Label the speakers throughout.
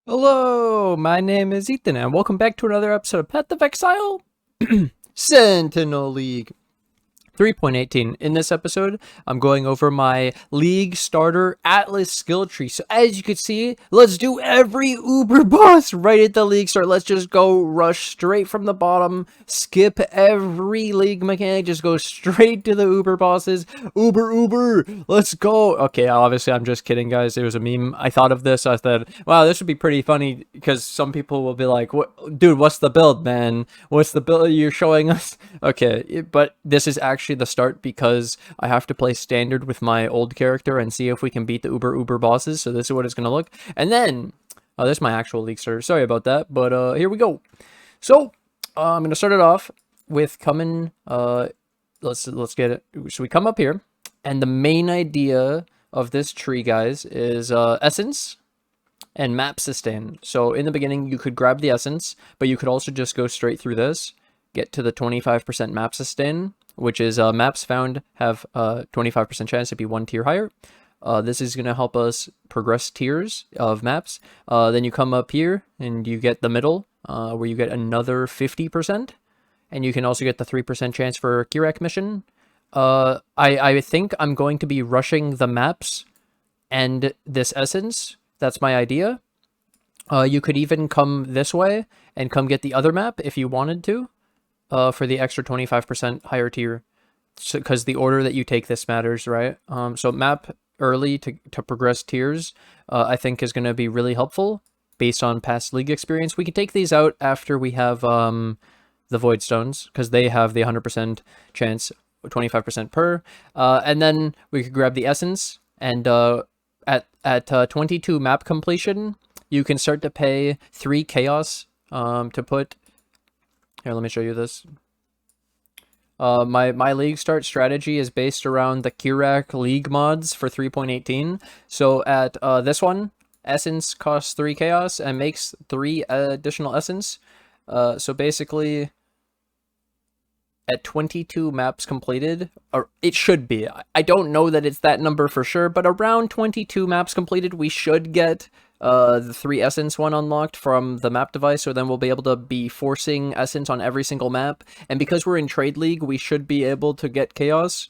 Speaker 1: Hello, my name is Ethan, and welcome back to another episode of Path of Exile Sentinel League 3.18. In this episode, I'm going over my League Starter Atlas skill tree. So as you can see, let's do every Uber boss right at the League start. Let's just go rush straight from the bottom, skip every League mechanic, just go straight to the Uber bosses. Uber, let's go. Okay, obviously I'm just kidding, guys. It was a meme. I thought of this. I thought, wow, this would be pretty funny because some people will be like, "What, dude, what's the build, man? What's the build you're showing us?" Okay, but this is actually the start because I have to play standard with my old character and see if we can beat the Uber bosses. So this is what it's gonna look. And then, this is my actual League starter. Sorry about that, but here we go. So I'm gonna start it off with coming. Let's get it. So we come up here, and the main idea of this tree, guys, is essence and map sustain. So in the beginning, you could grab the essence, but you could also just go straight through this, get to the 25% map sustain, which is maps found have 25% chance to be one tier higher. This is going to help us progress tiers of maps. Then you come up here and you get the middle, where you get another 50%, and you can also get the 3% chance for kirac mission. I think I'm going to be rushing the maps and this essence. That's my idea. You could even come this way and come get the other map if you wanted to, for the extra 25% higher tier, because the order that you take this matters, right? So map early to progress tiers, I think is going to be really helpful based on past league experience. We can take these out after we have the void stones, because they have the 100% chance, 25% per, and then we could grab the essence, and at 22 map completion, you can start to pay 3 chaos to put. Here, let me show you this. My league start strategy is based around the kirac league mods for 3.18. So at this one, essence costs 3 chaos and makes 3 additional essence. So basically, at 22 maps completed, or it should be. I don't know that it's that number for sure, but around 22 maps completed, we should get the 3 essence one unlocked from the map device, so then we'll be able to be forcing essence on every single map. And because we're in trade league, we should be able to get chaos.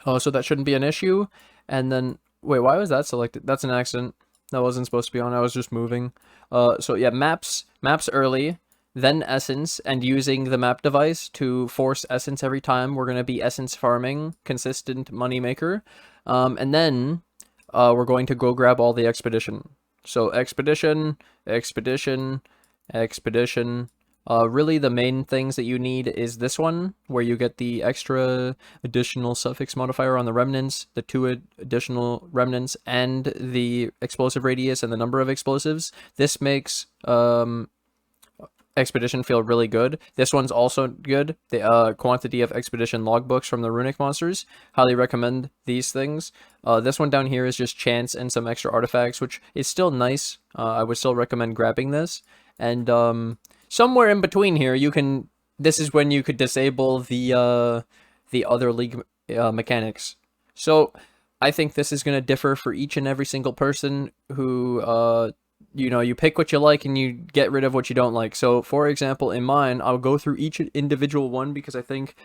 Speaker 1: So that shouldn't be an issue. And then, wait, why was that selected? That's an accident. That wasn't supposed to be on. I was just moving. So yeah, maps early, then essence, and using the map device to force essence every time. We're going to be essence farming, consistent money maker. And then we're going to go grab all the expedition. So expedition. Really the main things that you need is this one, where you get the extra additional suffix modifier on the remnants, the 2 additional remnants, and the explosive radius and the number of explosives. This makes expedition feel really good. This one's also good. The quantity of expedition logbooks from the runic monsters. Highly recommend these things. This one down here is just chance and some extra artifacts, which is still nice. I would still recommend grabbing this. And somewhere in between here, this is when you could disable the other league mechanics. So I think this is going to differ for each and every single person who you pick what you like and you get rid of what you don't like. So for example, in mine, I'll go through each individual one because I think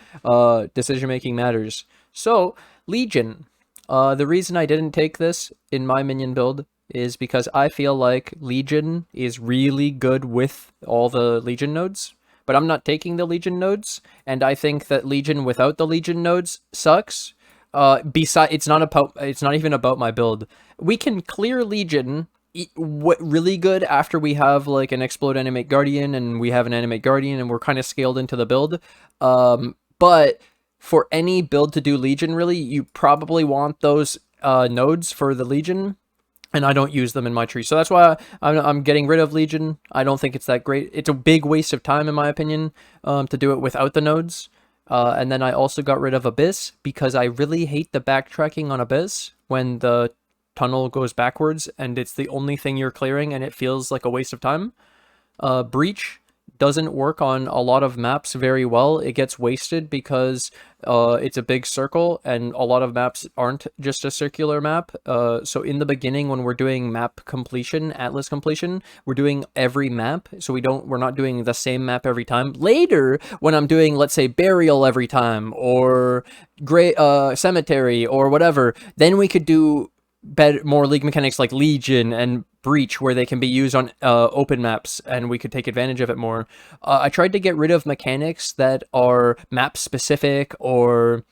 Speaker 1: decision making matters. So Legion, the reason I didn't take this in my minion build is because I feel like Legion is really good with all the Legion nodes, but I'm not taking the Legion nodes, and I think that Legion without the Legion nodes sucks. It's not even about my build. We can clear Legion really good after we have like an explode Animate Guardian, and we have an Animate Guardian, and we're kind of scaled into the build. But for any build to do Legion, really, you probably want those nodes for the Legion, and I don't use them in my tree. So that's why I'm getting rid of Legion. I don't think it's that great. It's a big waste of time, in my opinion, to do it without the nodes. And then I also got rid of Abyss because I really hate the backtracking on Abyss when the tunnel goes backwards and it's the only thing you're clearing and it feels like a waste of time. Breach, doesn't work on a lot of maps very well. It gets wasted because it's a big circle, and a lot of maps aren't just a circular map. So in the beginning, when we're doing map completion, atlas completion, we're doing every map. So we're not doing the same map every time. Later, when I'm doing, let's say, burial every time, or cemetery, or whatever, then we could do more league mechanics like Legion and Breach, where they can be used on open maps, and we could take advantage of it more. I tried to get rid of mechanics that are map specific or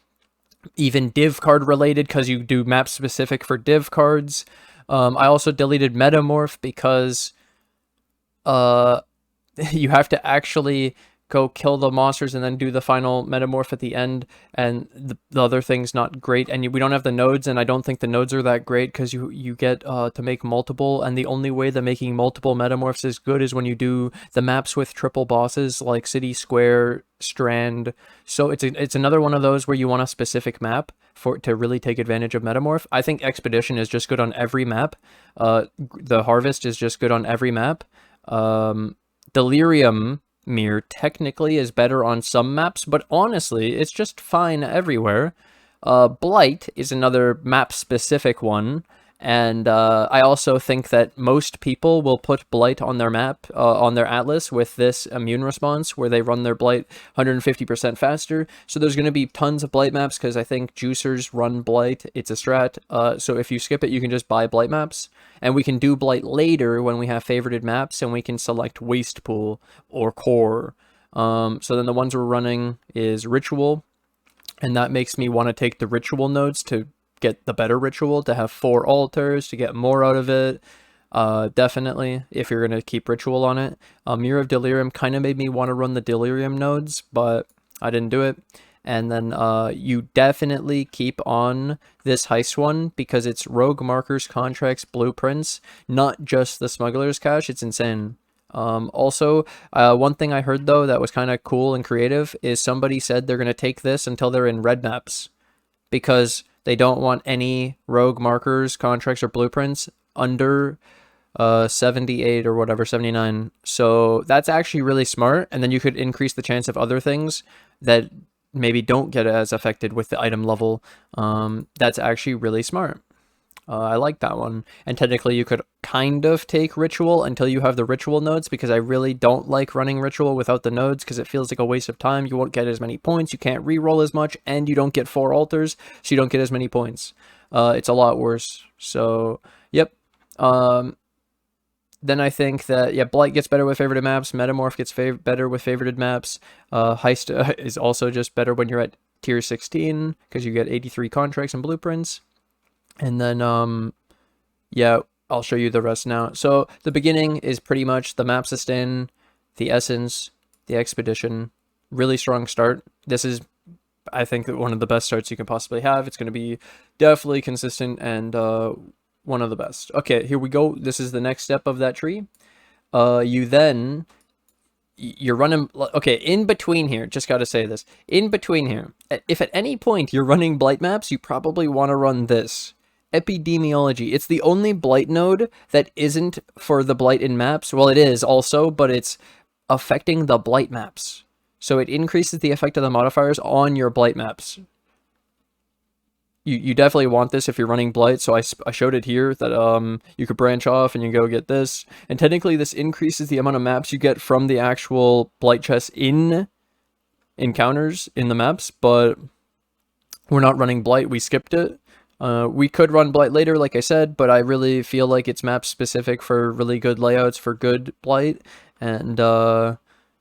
Speaker 1: even div card related, because you do map specific for div cards. I also deleted Metamorph because you have to actually go kill the monsters and then do the final Metamorph at the end, and the other thing's not great, and we don't have the nodes, and I don't think the nodes are that great, because you get to make multiple, and the only way that making multiple Metamorphs is good is when you do the maps with triple bosses like City, Square, Strand. So it's another one of those where you want a specific map to really take advantage of Metamorph. I think Expedition is just good on every map. The Harvest is just good on every map. Delirium Mirror technically is better on some maps, but honestly, it's just fine everywhere. Blight is another map-specific one, and I also think that most people will put Blight on their map, on their atlas, with this immune response, where they run their Blight 150% faster. So there's going to be tons of Blight maps, because I think juicers run Blight. It's a strat, so if you skip it, you can just buy Blight maps. And we can do Blight later when we have favorited maps, and we can select Waste Pool or Core. So then the ones we're running is Ritual, and that makes me want to take the Ritual nodes to get the better Ritual, to have 4 altars, to get more out of it. Definitely, if you're going to keep Ritual on it. Mirror of Delirium kind of made me want to run the Delirium nodes, but I didn't do it. And then you definitely keep on this heist one, because it's rogue markers, contracts, blueprints, not just the smuggler's cache. It's insane. Also, one thing I heard though that was kind of cool and creative is somebody said they're going to take this until they're in red maps, because they don't want any rogue markers, contracts, or blueprints under 78 or whatever, 79. So that's actually really smart, and then you could increase the chance of other things that maybe don't get as affected with the item level. That's actually really smart. I like that one. And technically you could kind of take Ritual until you have the Ritual nodes, because I really don't like running Ritual without the nodes, because it feels like a waste of time. You won't get as many points, you can't re-roll as much, and you don't get 4 altars, so you don't get as many points. It's a lot worse. So, yep. Then I think that, yeah, Blight gets better with favorited maps, Metamorph gets better with favorited maps, Heist is also just better when you're at tier 16, because you get 83 contracts and blueprints. And then, yeah, I'll show you the rest now. So the beginning is pretty much the map sustain, the essence, the expedition. Really strong start. This is, I think, one of the best starts you can possibly have. It's going to be definitely consistent and one of the best. Okay, here we go. This is the next step of that tree. You're running, okay, in between here, just got to say this, in between here, if at any point you're running Blight maps, you probably want to run this. Epidemiology. It's the only Blight node that isn't for the Blight in maps. Well, it is also, but it's affecting the Blight maps. So it increases the effect of the modifiers on your Blight maps. You definitely want this if you're running Blight, so I showed it here that you could branch off and you go get this. And technically this increases the amount of maps you get from the actual Blight chests in encounters in the maps, but we're not running Blight, we skipped it. We could run Blight later, like I said, but I really feel like it's map specific for really good layouts for good Blight. And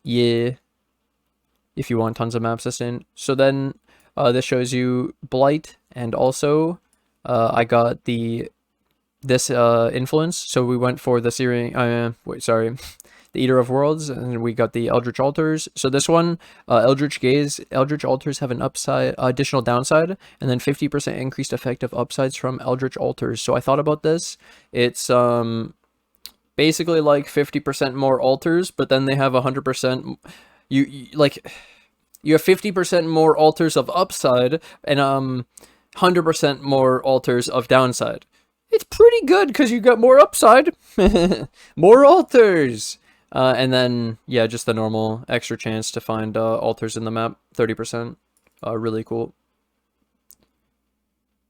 Speaker 1: yeah, if you want tons of map sustain. So then this shows you Blight, and also I got this influence. So we went for the the Eater of Worlds, and we got the Eldritch Altars. So this one, Eldritch Gaze, Eldritch Altars have an additional downside, and then 50% increased effect of upsides from Eldritch Altars. So I thought about this. It's basically like 50% more altars, but then they have 100%. You have 50% more altars of upside, and 100% more altars of downside. It's pretty good because you got more upside, more altars. And then, yeah, just the normal extra chance to find altars in the map, 30%. Really cool.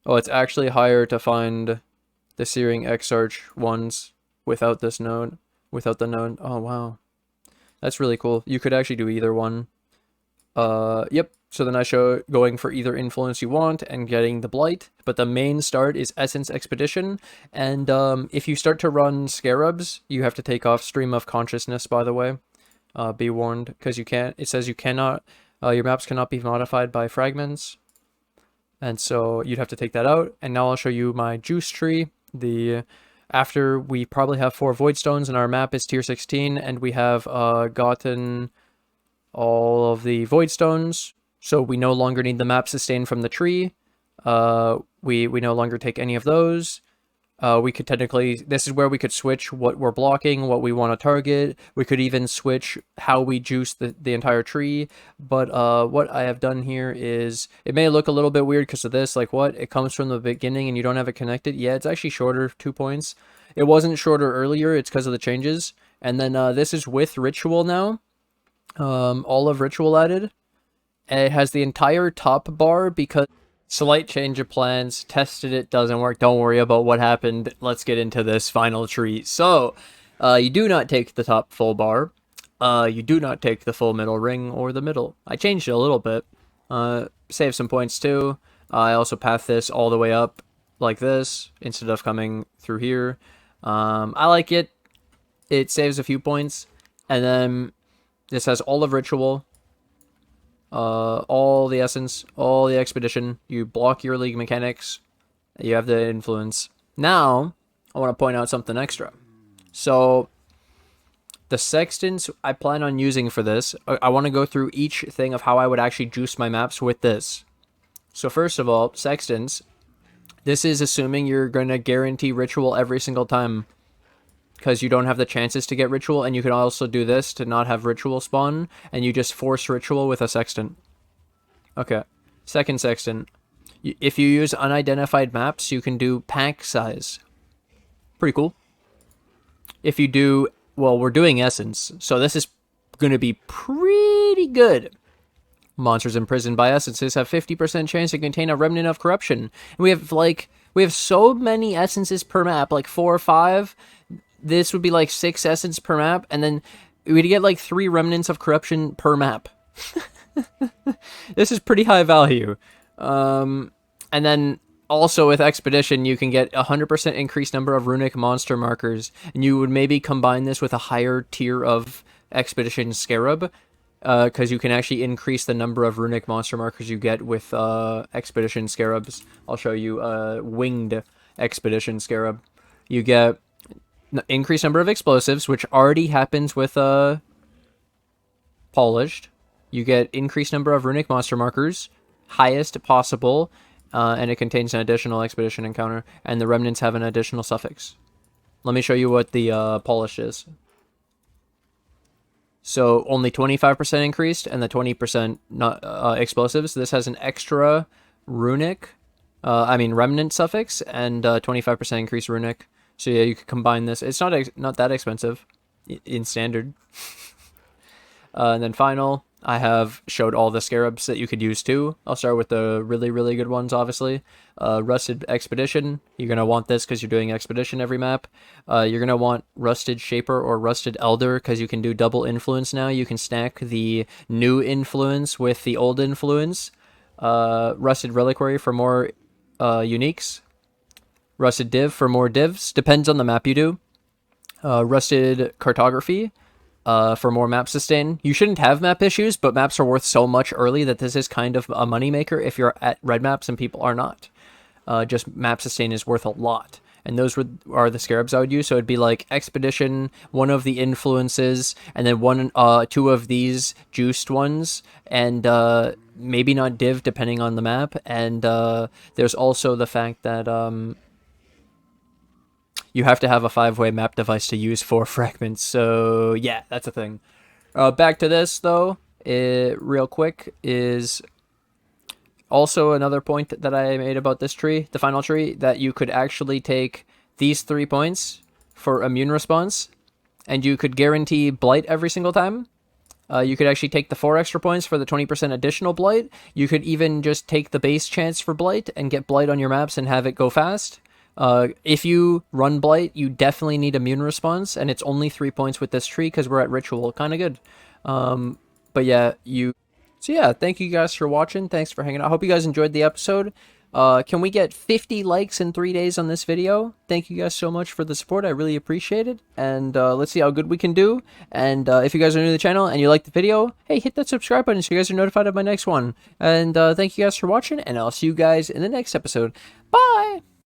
Speaker 1: Oh, it's actually higher to find the Searing Exarch ones without this node, without the node. Oh, wow. That's really cool. You could actually do either one. Yep. So then I show going for either influence you want and getting the Blight, but the main start is Essence Expedition, and if you start to run Scarabs, you have to take off Stream of Consciousness, by the way. Be warned, because you can't, it says you cannot, your maps cannot be modified by fragments, and so you'd have to take that out. And now I'll show you my juice tree. After we probably have 4 Void Stones, and our map is tier 16, and we have gotten all of the Void Stones, so we no longer need the map sustain from the tree. We no longer take any of those. We could technically, this is where we could switch what we're blocking, what we want to target. We could even switch how we juice the entire tree. But what I have done here is, it may look a little bit weird because of this, like what? It comes from the beginning and you don't have it connected. Yeah, it's actually shorter, 2 points. It wasn't shorter earlier, it's because of the changes. And then this is with Ritual now. All of Ritual added. It has the entire top bar because slight change of plans, tested it, doesn't work. Don't worry about what happened. Let's get into this final tree. So, you do not take the top full bar. You do not take the full middle ring or the middle. I changed it a little bit. Save some points too. I also path this all the way up like this instead of coming through here. I like it. It saves a few points. And then this has all of Ritual. All the Essence, all the Expedition. You block your League mechanics. You have the influence. Now, I want to point out something extra. So, the Sextants I plan on using for this, I want to go through each thing of how I would actually juice my maps with this. So first of all, Sextants, this is assuming you're going to guarantee Ritual every single time, because you don't have the chances to get Ritual, and you can also do this to not have Ritual spawn, and you just force Ritual with a Sextant. Okay, second Sextant. If you use Unidentified Maps, you can do pack size. Pretty cool. If you do, well, we're doing Essence, so this is going to be pretty good. Monsters imprisoned by Essences have 50% chance to contain a remnant of corruption. And we have so many Essences per map, like 4 or 5. This would be like 6 essence per map, and then we'd get like 3 remnants of corruption per map. This is pretty high value. And then also with Expedition, you can get 100% increased number of Runic Monster Markers, and you would maybe combine this with a higher tier of Expedition Scarab, because you can actually increase the number of Runic Monster Markers you get with Expedition Scarabs. I'll show you Winged Expedition Scarab. You get increased number of explosives, which already happens with Polished. You get increased number of Runic Monster Markers, highest possible, and it contains an additional Expedition encounter, and the remnants have an additional suffix. Let me show you what the Polished is. So only 25% increased, and the 20% not explosives. This has an extra Runic, remnant suffix, and 25% increased Runic. So yeah, you could combine this. It's not that expensive in standard. And then final, I have showed all the Scarabs that you could use too. I'll start with the really, really good ones, obviously. Rusted Expedition. You're going to want this because you're doing Expedition every map. You're going to want Rusted Shaper or Rusted Elder because you can do double influence now. You can stack the new influence with the old influence. Rusted Reliquary for more uniques. Rusted Div for more divs. Depends on the map you do. Rusted Cartography for more map sustain. You shouldn't have map issues, but maps are worth so much early that this is kind of a moneymaker if you're at red maps and people are not. Just map sustain is worth a lot. And those are the Scarabs I would use. So it'd be like Expedition, one of the influences, and then 2 of these juiced ones, and maybe not div depending on the map. And there's also the fact that you have to have a 5-way map device to use 4 fragments. So yeah, that's a thing. Back to this though, real quick, is also another point that I made about this tree, the final tree, that you could actually take these 3 points for immune response and you could guarantee Blight every single time. You could actually take the 4 extra points for the 20% additional Blight. You could even just take the base chance for Blight and get Blight on your maps and have it go fast. If you run Blight, you definitely need immune response, and it's only 3 points with this tree because we're at Ritual. Kind of good. But yeah, So yeah, thank you guys for watching. Thanks for hanging out. I hope you guys enjoyed the episode. Can we get 50 likes in 3 days on this video? Thank you guys so much for the support. I really appreciate it. And let's see how good we can do. And if you guys are new to the channel and you like the video, hey, hit that subscribe button so you guys are notified of my next one. And thank you guys for watching, and I'll see you guys in the next episode. Bye!